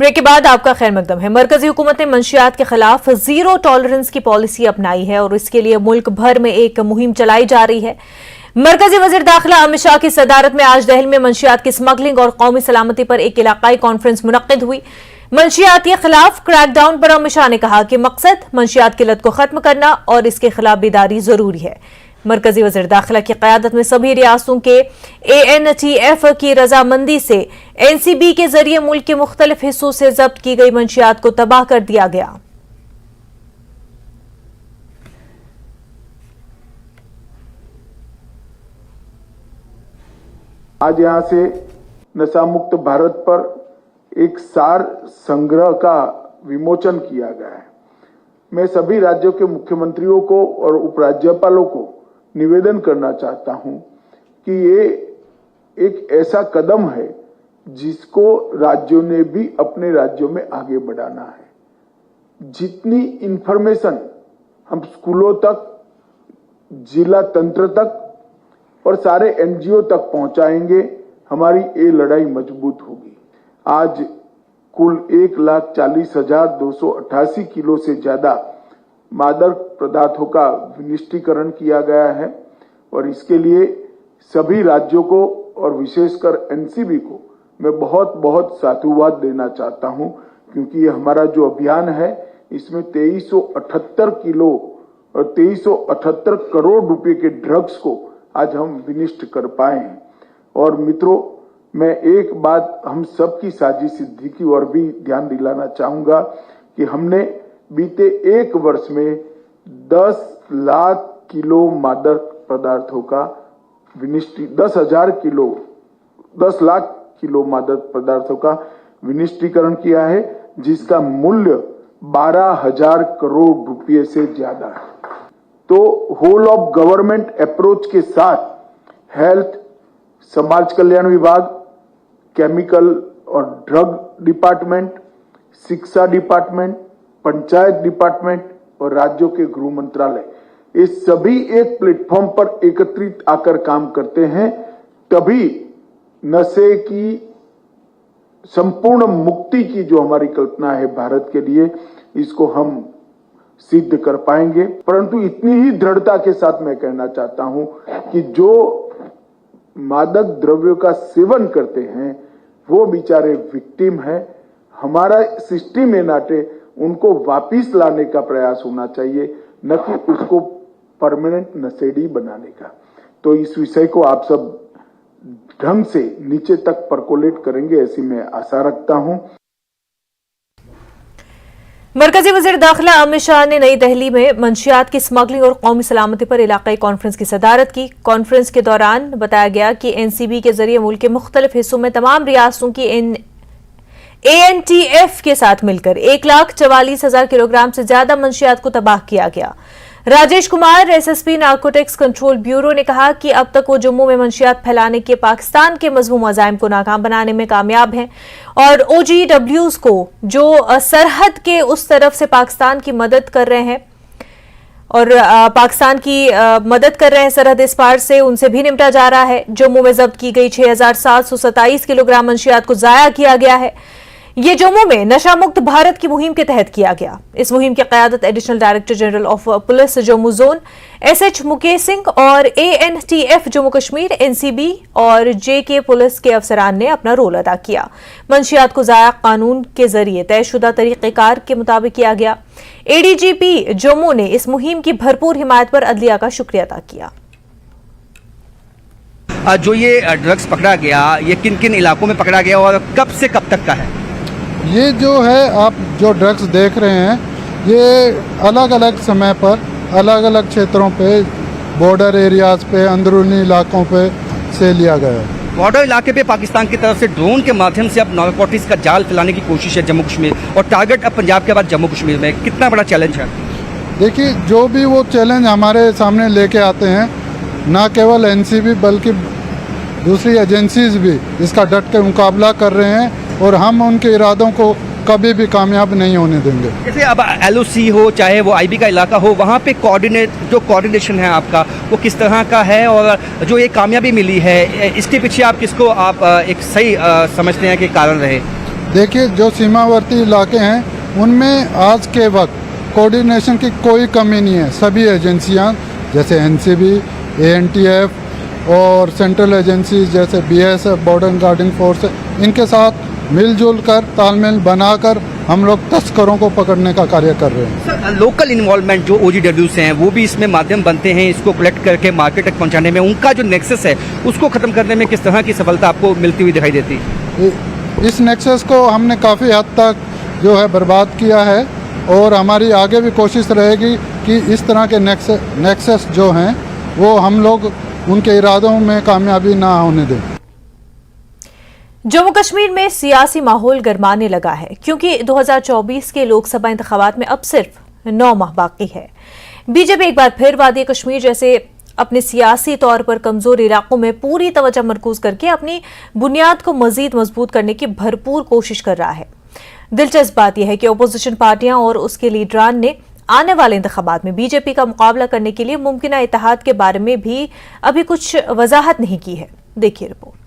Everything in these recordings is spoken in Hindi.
ब्रेक के बाद आपका खैर मकदम है। मरकजी हुकूमत ने मंशियात के खिलाफ जीरो टॉलरेंस की पॉलिसी अपनाई है और इसके लिए मुल्क भर में एक मुहिम चलाई जा रही है। मरकजी वजीर दाखिला अमित शाह की सदारत में आज दिल्ली में मंशियात की स्मगलिंग और कौमी सलामती पर एक इलाकाई कॉन्फ्रेंस मुनक्किद हुई। मंशियात के खिलाफ क्रैकडाउन पर अमित शाह ने कहा कि मकसद मंशियात की लत को खत्म करना और इसके खिलाफ बेदारी जरूरी है। मरकजी वज़ीर दाखिला की क़यादत में सभी रियासतों के ANTF की रजामंदी से NCB के जरिए मुल्क के मुख्तलिफ हिस्सों से जब्त की गई मंशियात को तबाह कर दिया गया। आज यहां से नशा मुक्त भारत पर एक सार संग्रह का विमोचन किया गया है। मैं सभी राज्यों के मुख्यमंत्रियों को और उपराज्यपालों को निवेदन करना चाहता हूं कि ये एक ऐसा कदम है जिसको राज्यों ने भी अपने राज्यों में आगे बढ़ाना है। जितनी इंफॉर्मेशन हम स्कूलों तक, जिला तंत्र तक और सारे NGO तक पहुंचाएंगे, हमारी ये लड़ाई मजबूत होगी। आज कुल 1,40,288 किलो से ज्यादा मादक पदार्थों का विनिष्टीकरण किया गया है और इसके लिए सभी राज्यों को और विशेषकर NCB को मैं बहुत बहुत साधुवाद देना चाहता हूं, क्योंकि ये हमारा जो अभियान है इसमें 2378 किलो और 2378 करोड़ रुपए के ड्रग्स को आज हम विनिष्ट कर पाए हैं। और मित्रों, मैं एक बात हम सबकी साझी सिद्धि की ओर भी ध्यान दिलाना चाहूंगा कि हमने बीते एक वर्ष में 10 लाख किलो मादक पदार्थों का 10 लाख किलो मादक पदार्थों का विनिष्टीकरण किया है, जिसका मूल्य 12,000 करोड़ रुपए से ज्यादा है। तो होल ऑफ गवर्नमेंट अप्रोच के साथ हेल्थ, समाज कल्याण विभाग, केमिकल और ड्रग डिपार्टमेंट, शिक्षा डिपार्टमेंट, पंचायत डिपार्टमेंट और राज्यों के गृह मंत्रालय, ये सभी एक प्लेटफॉर्म पर एकत्रित आकर काम करते हैं, तभी नशे की संपूर्ण मुक्ति की जो हमारी कल्पना है भारत के लिए, इसको हम सिद्ध कर पाएंगे। परंतु इतनी ही दृढ़ता के साथ मैं कहना चाहता हूं कि जो मादक द्रव्यों का सेवन करते हैं वो बेचारे विक्टिम है। हमारा सिस्टम में नाटे उनको वापिस लाने का प्रयास होना चाहिए, न कि उसको परमानेंट नशेड़ी बनाने का। तो इस विषय को आप सब ढंग से नीचे तक परकोलेट करेंगे, ऐसी मैं आशा रखता हूं। मरकजी वज़ीर दाखिला अमित शाह ने नई दिल्ली में मंशियात की स्मगलिंग और कौमी सलामती पर इलाकाई कॉन्फ्रेंस की सदारत की। कॉन्फ्रेंस के दौरान बताया गया कि NCB के जरिए मुल्क के मुख्तलिफ हिस्सों में तमाम रियासतों की ANTF के साथ मिलकर 1,44,000 किलोग्राम से ज्यादा मंशियात को तबाह किया गया। Rajesh Kumar, SSP narcotics control bureau ने कहा कि अब तक वो जम्मू में मंशियात फैलाने के पाकिस्तान के मज़मूम अज़ाइम को नाकाम बनाने में कामयाब हैं और OGWs को जो सरहद के उस तरफ से पाकिस्तान की मदद कर रहे हैं और पाकिस्तान की मदद कर रहे हैं सरहद इस पार से, उनसे भी निपटा जा रहा है। जम्मू में जब्त की गई 6,727 किलोग्राम मंशियात को जाया किया गया है। ये जम्मू में नशा मुक्त भारत की मुहिम के तहत किया गया। इस मुहिम की क़यादत additional director general of police Jammu zone SH Mukesh Singh और ANTF जम्मू कश्मीर, NCB और JK पुलिस के अफसरान ने अपना रोल अदा किया। मंशियात को ज़ाया कानून के जरिए तयशुदा तरीक़ेकार के मुताबिक किया गया। ADGP जम्मू ने इस मुहिम की भरपूर हिमायत पर अदलिया का शुक्रिया अदा किया। जो ये ड्रग्स पकड़ा गया, ये किन किन इलाकों में पकड़ा गया और कब से कब तक का है? ये जो है आप जो ड्रग्स देख रहे हैं, ये अलग अलग समय पर अलग अलग क्षेत्रों पे, बॉर्डर एरियाज पे, अंदरूनी इलाकों पे से लिया गया है। बॉर्डर इलाके पे पाकिस्तान की तरफ से ड्रोन के माध्यम से अब नारकोटिक्स का जाल फैलाने की कोशिश है जम्मू कश्मीर, और टारगेट अब पंजाब के बाद जम्मू कश्मीर में। कितना बड़ा चैलेंज है? देखिए, जो भी वो चैलेंज हमारे सामने लेके आते हैं, ना केवल NCB बल्कि दूसरी एजेंसीज भी इसका डट के मुकाबला कर रहे हैं और हम उनके इरादों को कभी भी कामयाब नहीं होने देंगे। जैसे अब LOC हो, चाहे वो IB का इलाका हो, वहाँ पे कोऑर्डिनेशन है आपका, वो किस तरह का है और जो ये कामयाबी मिली है इसके पीछे आप किसको आप एक सही समझते हैं कि कारण रहे? देखिए जो सीमावर्ती इलाके हैं उनमें आज के वक्त कोऑर्डिनेशन की कोई कमी नहीं है। सभी एजेंसियां जैसे एनसीबी, एएनटीएफ और सेंट्रल एजेंसीज जैसे बीएसएफ, बॉर्डर गार्डिंग फोर्स, इनके साथ मिलजुल कर तालमेल बनाकर हम लोग तस्करों को पकड़ने का कार्य कर रहे हैं। सर, लोकल इन्वॉल्वमेंट जो OGWs हैं वो भी इसमें माध्यम बनते हैं, इसको कलेक्ट करके मार्केट तक पहुंचाने में, उनका जो नेक्सस है उसको खत्म करने में किस तरह की सफलता आपको मिलती हुई दिखाई देती है? इस नेक्सस को हमने काफ़ी हद तक जो है बर्बाद किया है और हमारी आगे भी कोशिश रहेगी कि इस तरह के नेक्सस जो हैं वो हम लोग उनके इरादों में कामयाबी ना होने दें। जम्मू कश्मीर में सियासी माहौल गरमाने लगा है क्योंकि 2024 के लोकसभा इंतखाबात में अब सिर्फ 9 माह बाकी है। बीजेपी एक बार फिर वादी कश्मीर जैसे अपने सियासी तौर पर कमजोर इलाकों में पूरी तवज्जो मरकूज करके अपनी बुनियाद को मजीद मजबूत करने की भरपूर कोशिश कर रहा है। दिलचस्प बात यह है कि अपोजिशन पार्टियां और उसके लीडरान ने आने वाले इंतखाबात में बीजेपी का मुकाबला करने के लिए मुमकिन इत्तेहाद के बारे में भी अभी कुछ वजाहत नहीं की है। देखिए रिपोर्ट।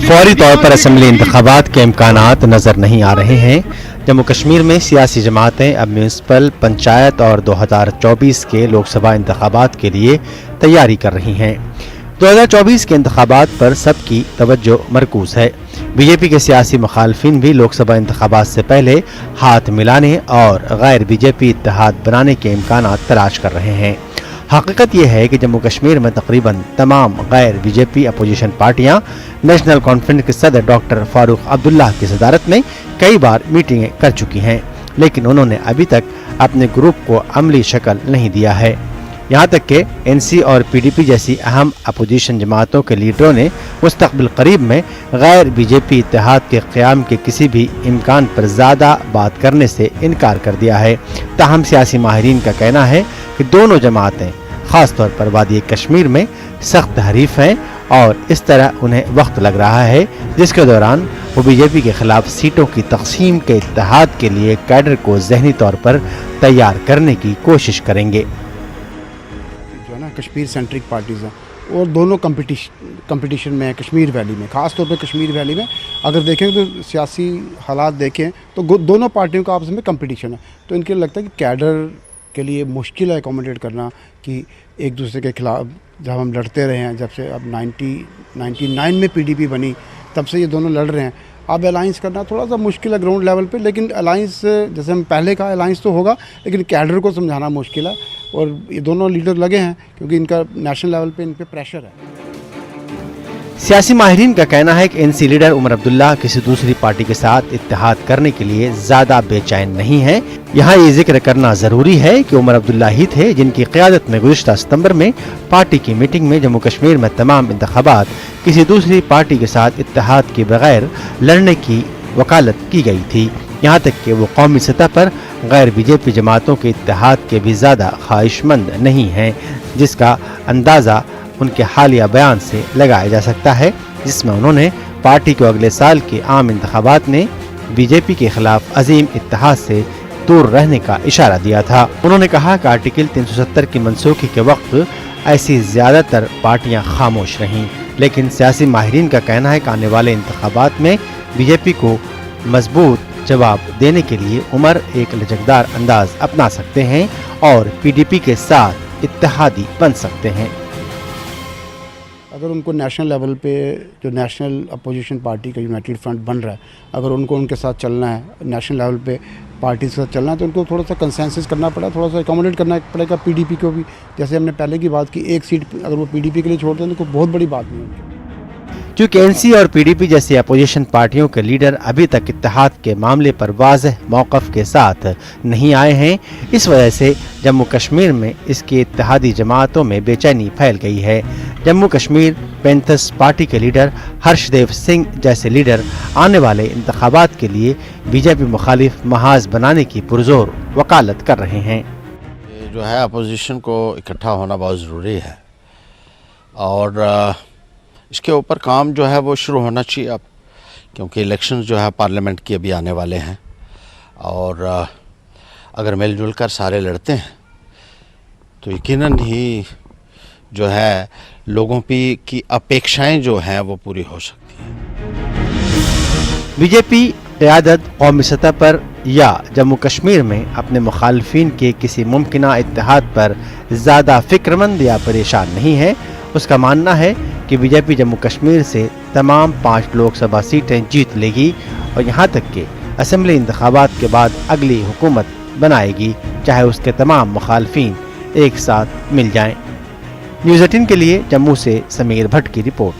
फौरी तौर पर असेंबली इंतखाबात के इम्कानात नज़र नहीं आ रहे हैं। जम्मू कश्मीर में सियासी जमातें अब म्यूनसिपल, पंचायत और 2024 के लोकसभा इंतखाबात के लिए तैयारी कर रही हैं। 2024 के इंतखाबात पर सबकी तवज्जो मरकूज है। बीजेपी के सियासी मुखालफिन भी लोकसभा इंतखाबात से पहले हाथ मिलाने और गैर बीजेपी इत्तेहाद बनाने के इम्कानात तलाश कर रहे हैं। हकीकत यह है कि जम्मू कश्मीर में तकरीबन तमाम गैर बीजेपी अपोजिशन पार्टियां नेशनल कॉन्फ्रेंस के सदर डॉक्टर फारूक अब्दुल्ला की सदारत में कई बार मीटिंगें कर चुकी हैं, लेकिन उन्होंने अभी तक अपने ग्रुप को अमली शक्ल नहीं दिया है। यहाँ तक कि एनसी और पीडीपी जैसी अहम अपोजिशन जमातों के लीडरों ने मुस्तकबिल करीब में गैर बीजेपी इत्तेहाद के क़याम के किसी भी इम्कान पर ज़्यादा बात करने से इनकार कर दिया है। ताहम सियासी माहिरीन का कहना है कि दोनों जमातें ख़ास तौर पर वादी कश्मीर में सख्त हरीफ हैं और इस तरह उन्हें वक्त लग रहा है जिसके दौरान वो बीजेपी के खिलाफ सीटों की तकसीम के इत्तेहाद के लिए कैडर को जहनी तौर पर तैयार करने की कोशिश करेंगे। जो है ना कश्मीर सेंट्रिक पार्टीज़ हैं और दोनों कंपटीशन में है कश्मीर वैली में, ख़ास तौर पे कश्मीर वैली में अगर देखें तो सियासी हालात देखें तो दोनों पार्टियों का आपस में कंपटीशन है। तो इनके लगता है कि कैडर के लिए मुश्किल है एकोमोडेट करना कि एक दूसरे के खिलाफ जब हम लड़ते रहे हैं, जब से अब 99 में पीडीपी बनी तब से ये दोनों लड़ रहे हैं। अब अलाइंस करना थोड़ा सा मुश्किल है ग्राउंड लेवल पे, लेकिन अलाइंस जैसे हम पहले कहा अलाइंस तो होगा, लेकिन कैडर को समझाना मुश्किल है और ये दोनों लीडर लगे हैं क्योंकि इनका नेशनल लेवल पे इन पे प्रेशर है। सियासी माहिरीन का कहना है कि एनसी लीडर उमर अब्दुल्ला किसी दूसरी पार्टी के साथ इत्तेहाद करने के लिए ज्यादा बेचैन नहीं है। यहाँ ये जिक्र करना जरूरी है कि उमर अब्दुल्ला ही थे जिनकी क़यादत में गुज़िश्ता सितंबर में पार्टी की मीटिंग में जम्मू कश्मीर में तमाम इंतखाबात किसी दूसरी पार्टी के साथ इत्तेहाद के बगैर लड़ने की वकालत की गई थी। यहाँ तक कि वो कौमी सतह पर गैर बीजेपी जमातों के इत्तेहाद के भी ज़्यादा ख्वाहिशमंद नहीं हैं, जिसका अंदाज़ा उनके हालिया बयान से लगाया जा सकता है, जिसमें उन्होंने पार्टी को अगले साल के आम इंतखाबात में बीजेपी के खिलाफ अजीम इत्तेहाद से दूर रहने का इशारा दिया था। उन्होंने कहा कि आर्टिकल 370 की मनसूखी के वक्त ऐसी ज़्यादातर पार्टियां खामोश रहीं, लेकिन सियासी माहिरीन का कहना है कि आने वाले इंतखाबात में बीजेपी को मजबूत जवाब देने के लिए उमर एक लचकदार अंदाज अपना सकते हैं और पीडीपी के साथ इत्तेहादी बन सकते हैं। अगर उनको नेशनल लेवल पे जो नेशनल अपोजिशन पार्टी का यूनाइटेड फ्रंट बन रहा है, अगर उनको उनके साथ चलना है, नेशनल लेवल पे पार्टी के साथ चलना है, तो उनको थोड़ा सा कंसेंसस करना पड़ा, थोड़ा सा एकोमोडेट करना पड़ेगा पीडीपी को भी। जैसे हमने पहले की बात की, एक सीट अगर वो पीडीपी के लिए छोड़ते हैं तो बहुत बड़ी बात नहीं है। क्योंकि एनसी और पीडीपी जैसी अपोजिशन पार्टियों के लीडर अभी तक इत्तेहाद के मामले पर वाज़ेह मौक़िफ़ के साथ नहीं आए हैं, इस वजह से जम्मू कश्मीर में इसकी इत्तेहादी जमातों में बेचैनी फैल गई है। जम्मू कश्मीर पैंथर्स पार्टी के लीडर हर्षदेव सिंह जैसे लीडर आने वाले इंतखाबात के लिए बीजेपी मुखालिफ महाज बनाने की पुरजोर वकालत कर रहे हैं। जो है अपोजिशन को इकट्ठा होना बहुत ज़रूरी है और इसके ऊपर काम जो है वो शुरू होना चाहिए अब, क्योंकि इलेक्शंस जो है पार्लियामेंट की अभी आने वाले हैं और अगर मिलजुल कर सारे लड़ते हैं तो यकीनन ही जो है लोगों की अपेक्षाएं जो हैं वो पूरी हो सकती हैं। बीजेपी क़यादत कौमी सतह पर या जम्मू कश्मीर में अपने मुखालफिन के किसी मुमकिना इत्तेहाद पर ज़्यादा फिक्रमंद या परेशान नहीं है। उसका मानना है कि बीजेपी जम्मू कश्मीर से तमाम 5 लोकसभा सीटें जीत लेगी और यहाँ तक कि असेंबली इंतखाबात के बाद अगली हुकूमत बनाएगी, चाहे उसके तमाम मुखालफिन एक साथ मिल जाएं। न्यूज़ 18 के लिए जम्मू से समीर भट्ट की रिपोर्ट।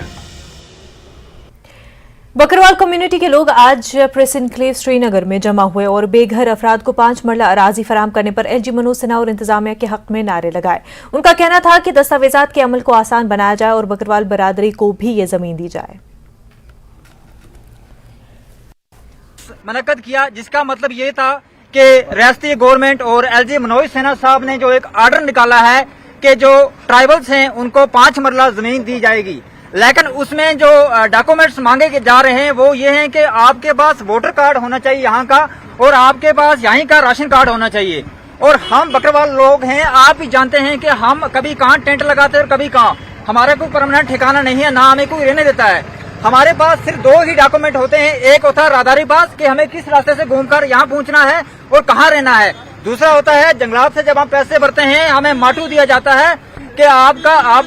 बकरवाल कम्युनिटी के लोग आज प्रेस इनक्लेव श्रीनगर में जमा हुए और बेघर अफराद को 5 मरला अराजी फराहम करने पर एलजी मनोज सिन्हा और इंतजामिया के हक में नारे लगाए। उनका कहना था कि दस्तावेजात के अमल को आसान बनाया जाए और बकरवाल बरादरी को भी ये जमीन दी जाए। मुनक्कद किया, जिसका मतलब ये था कि रियासती गवर्नमेंट और एलजी मनोज सिन्हा साहब ने जो एक आर्डर निकाला है कि जो ट्राइबल्स हैं उनको 5 मरला जमीन दी जाएगी, लेकिन उसमें जो डॉक्यूमेंट्स मांगे जा रहे हैं वो ये हैं कि आपके पास वोटर कार्ड होना चाहिए यहाँ का और आपके पास यहीं का राशन कार्ड होना चाहिए। और हम बकरवाल लोग हैं, आप भी जानते हैं कि हम कभी कहाँ टेंट लगाते हैं और कभी कहाँ, हमारा कोई परमानेंट ठिकाना नहीं है, ना हमें कोई रहने देता है। हमारे पास सिर्फ 2 ही डॉक्यूमेंट होते हैं, एक होता है राहदारी पास कि हमें किस रास्ते से घूमकर यहाँ पहुँचना है और कहाँ रहना है, दूसरा होता है जंगलात से जब हम पैसे भरते हैं हमें माटू दिया जाता है कि आप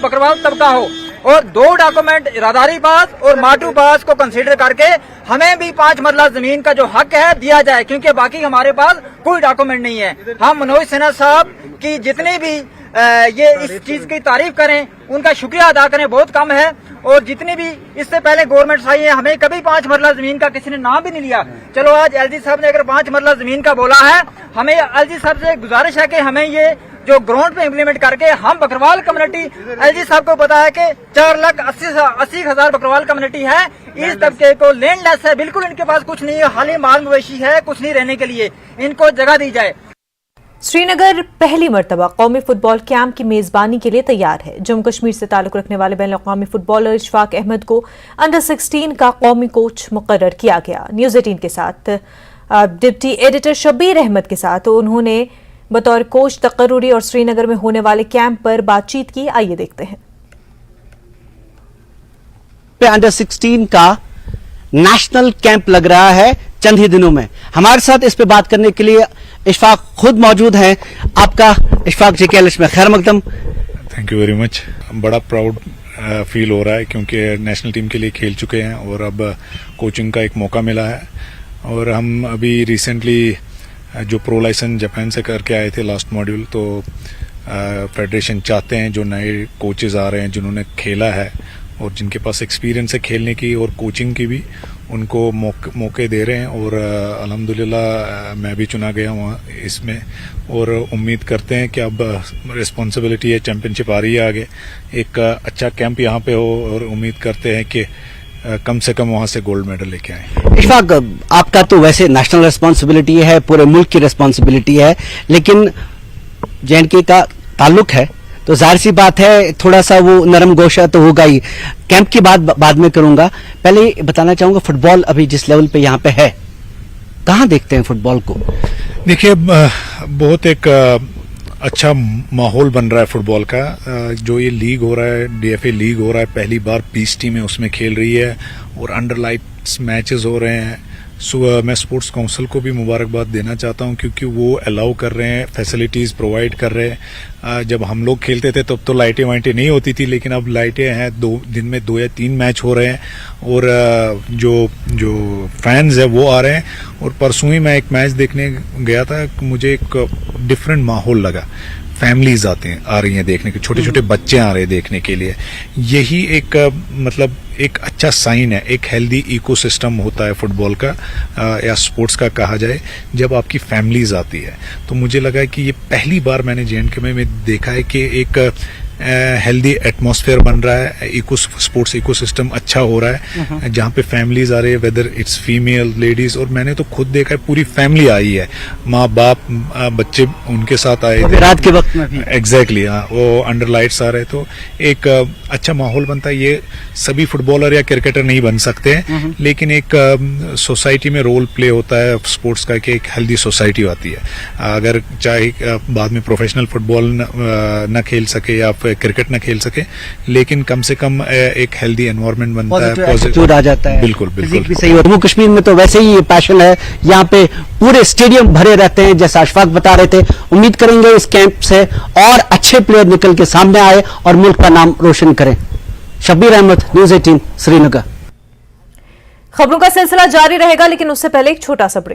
बकरवाल तबका हो। और 2 डॉक्यूमेंट राहदारी पास और माटू पास को कंसीडर करके हमें भी 5 मरला जमीन का जो हक है दिया जाए, क्योंकि बाकी हमारे पास कोई डॉक्यूमेंट नहीं है। हम मनोज सिन्हा साहब की जितनी भी ये इस चीज की तारीफ करें, उनका शुक्रिया अदा करें, बहुत कम है। और जितनी भी इससे पहले गवर्नमेंट आई है हमें कभी 5 मरला जमीन का किसी ने नाम भी नहीं लिया। चलो आज एलजी साहब ने अगर 5 मरला जमीन का बोला है, हमें एलजी साहब से गुजारिश है कि हमें ये जो ग्राउंड पे इम्प्लीमेंट करके हम बकरवाल कम्युनिटी, एलजी साहब को पता है कि 4,80,000 बकरवाल कम्युनिटी है, इस तबके को लैंडलेस है, बिल्कुल इनके पास कुछ नहीं है, खाली माल मवेशी है, कुछ नहीं रहने के लिए, इनको जगह दी जाए। श्रीनगर पहली मर्तबा कौमी फुटबॉल कैंप की मेजबानी के लिए तैयार है। जम्मू कश्मीर से ताल्लुक रखने वाले बैनुल अक़वामी फुटबॉलर इशफाक अहमद को अंडर 16 का कौमी कोच मुकर्रर किया गया। न्यूज़ 18 के साथ डिप्टी एडिटर शब्बीर अहमद के साथ उन्होंने बतौर कोच तकर्रुरी और श्रीनगर में होने वाले कैंप पर बातचीत की। आइए देखते हैं। अंडर 16 का नेशनल कैंप लग रहा है चंद ही दिनों में। हमारे साथ इस पे बात करने के लिए इशफाक खुद मौजूद हैं। आपका इशफाक जी के में खैर मकदम। Thank you very much. बड़ा प्राउड फील हो रहा है क्योंकि नेशनल टीम के लिए खेल चुके हैं और अब कोचिंग का एक मौका मिला है। और हम अभी रिसेंटली जो प्रो लाइसेंस जापान से करके आए थे लास्ट मॉड्यूल, तो फेडरेशन चाहते हैं जो नए कोचेज आ रहे हैं जिन्होंने खेला है और जिनके पास एक्सपीरियंस है खेलने की और कोचिंग की भी, उनको मौके दे रहे हैं। और अल्हम्दुलिल्लाह मैं भी चुना गया वहाँ इसमें और उम्मीद करते हैं कि अब रिस्पॉन्सिबिलिटी है, चैंपियनशिप आ रही है आगे, एक अच्छा कैंप यहाँ पे हो और उम्मीद करते हैं कि कम से कम वहाँ से गोल्ड मेडल लेके आए। इशफाक, आपका तो वैसे नेशनल रिस्पॉन्सिबिलिटी है, पूरे मुल्क की रिस्पॉन्सिबिलिटी है, लेकिन JNK का ताल्लुक है तो जाहिर सी बात है थोड़ा सा वो नरम गोशा तो होगा ही। कैंप की बात बाद में करूंगा, पहले बताना चाहूंगा फुटबॉल अभी जिस लेवल पे यहाँ पे है, कहाँ देखते हैं फुटबॉल को? देखिए, बहुत एक अच्छा माहौल बन रहा है फुटबॉल का। जो ये लीग हो रहा है, DFA लीग हो रहा है, पहली बार 20 टीमें उसमें खेल रही है और अंडर लाइट्स मैचेस हो रहे हैं। मैं स्पोर्ट्स काउंसिल को भी मुबारकबाद देना चाहता हूं क्योंकि वो अलाउ कर रहे हैं, फैसिलिटीज़ प्रोवाइड कर रहे हैं। जब हम लोग खेलते थे तब तो लाइटें वाइटें नहीं होती थी, लेकिन अब लाइटें हैं, दिन में 2 या 3 मैच हो रहे हैं और जो फैंस है वो आ रहे हैं। और परसों ही मैं एक मैच देखने गया था, मुझे एक डिफरेंट माहौल लगा। फैमिलीज आ रही हैं देखने के, छोटे छोटे बच्चे आ रहे हैं देखने के लिए। यही एक मतलब एक अच्छा साइन है, एक हेल्दी इकोसिस्टम होता है फुटबॉल का या स्पोर्ट्स का कहा जाए, जब आपकी फैमिलीज आती है। तो मुझे लगा कि ये पहली बार मैंने JNK में देखा है कि एक हेल्दी एटमॉस्फेयर बन रहा है, स्पोर्ट्स इकोसिस्टम अच्छा हो रहा है, जहाँ पे फैमिलीज आ रही है, वेदर इट्स फीमेल लेडीज, और मैंने तो खुद देखा है पूरी फैमिली आई है, माँ बाप बच्चे उनके साथ आए थे रात के वक्त में भी। एग्जैक्टली वो अंडर लाइट्स आ रहे, तो एक अच्छा माहौल बनता है। ये सभी फुटबॉलर या क्रिकेटर नहीं बन सकते हैं, लेकिन एक सोसाइटी में रोल प्ले होता है स्पोर्ट्स का कि एक हेल्दी सोसाइटी आती है। अगर चाहे बाद में प्रोफेशनल फुटबॉल न खेल सके या क्रिकेट न खेल सके, लेकिन कम से कम एक हेल्दी एनवायरनमेंट बनता है, पॉजिटिव आ जाता है, बिल्कुल बिल्कुल भी सही हो। जम्मू कश्मीर में तो वैसे ही ये पैशन है, यहाँ पे पूरे स्टेडियम भरे रहते हैं, जैसा अशफाक बता रहे थे। उम्मीद करेंगे इस कैंप से और अच्छे प्लेयर निकल के सामने आए और मुल्क का नाम रोशन करें। शब्बीर अहमद, न्यूज़ 18 श्रीनगर। खबरों का सिलसिला जारी रहेगा, लेकिन उससे पहले एक छोटा सा ब्रेक।